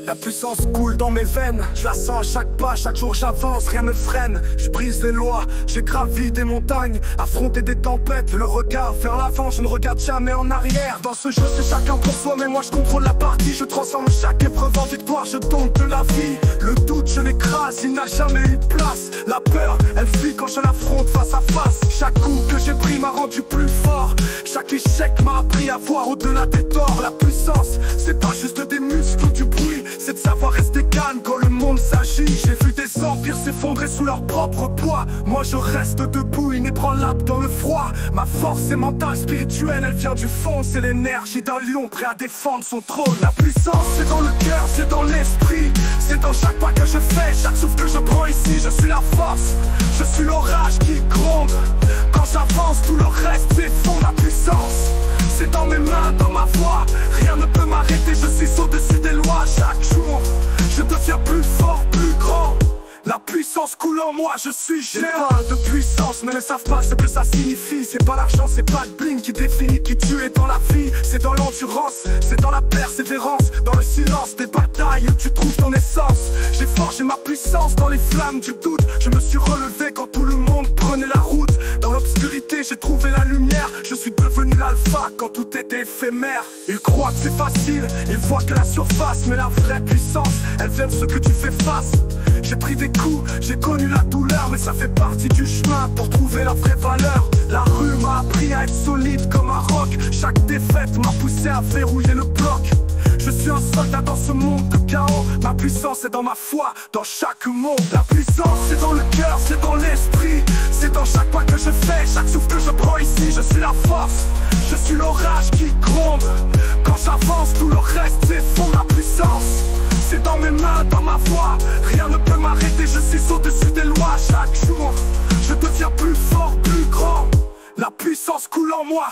La puissance coule dans mes veines, je la sens à chaque pas, chaque jour j'avance, rien me freine. Je brise les lois, j'ai gravi des montagnes, affronté des tempêtes, le regard vers l'avant, je ne regarde jamais en arrière. Dans ce jeu c'est chacun pour soi, mais moi je contrôle la partie. Je transforme chaque épreuve en victoire, je tombe de la vie. Le doute je l'écrase, il n'a jamais eu de place. La peur, elle fuit quand je l'affronte face à face. Chaque coup que j'ai pris m'a rendu plus fort. Chaque échec m'a appris à voir au-delà des torts. La puissance, c'est pas juste des muscles ou du bruit, c'est de savoir rester calme quand le monde s'agit. J'ai vu des empires s'effondrer sous leur propre poids. Moi je reste debout, inébranlable dans le froid. Ma force est mentale, spirituelle, elle vient du fond. C'est l'énergie d'un lion prêt à défendre son trône. La puissance c'est dans le cœur, c'est dans l'esprit. C'est dans chaque pas que je fais, chaque souffle que je prends ici. Je suis la force, je suis l'orage qui gronde. Quand j'avance, tout le reste s'effondre. La puissance, c'est dans mes mains, dans ma voix. Rien ne peut m'arrêter, je suis au-dessus des lois. Chaque jour, je deviens plus fort, plus grand. La puissance coule en moi, je suis géant. De puissance, mais ne savent pas ce que ça signifie. C'est pas l'argent, c'est pas le bling qui définit qui tu es dans la vie. C'est dans l'endurance, c'est dans la persévérance, dans le silence des batailles où tu trouves ton essence. J'ai forgé ma puissance dans les flammes du doute. Je me suis relevé quand tout le monde prenait la route. Dans l'obscurité, j'ai trouvé la lumière. Je suis devenu l'alpha quand tout était éphémère. Ils croient que c'est facile, ils voient que la surface. Mais la vraie puissance, elle vient de ce que tu fais face. J'ai pris des coups, j'ai connu la douleur, mais ça fait partie du chemin pour trouver la vraie valeur. La rue m'a appris à être solide comme un roc. Chaque défaite m'a poussé à verrouiller le bloc. Je suis un soldat dans ce monde de chaos. Ma puissance est dans ma foi, dans chaque monde. La puissance c'est dans le cœur, c'est dans l'esprit. C'est dans chaque pas que je fais, chaque souffle que je prends ici. Je suis la force, je suis l'orage qui gronde. Quand j'avance, tout le reste s'effondre. La puissance, c'est dans mes mains, dans ma voix. Rien ne peut m'arrêter, je suis au-dessus des lois. Chaque jour, je deviens plus fort, plus grand. La puissance coule en moi.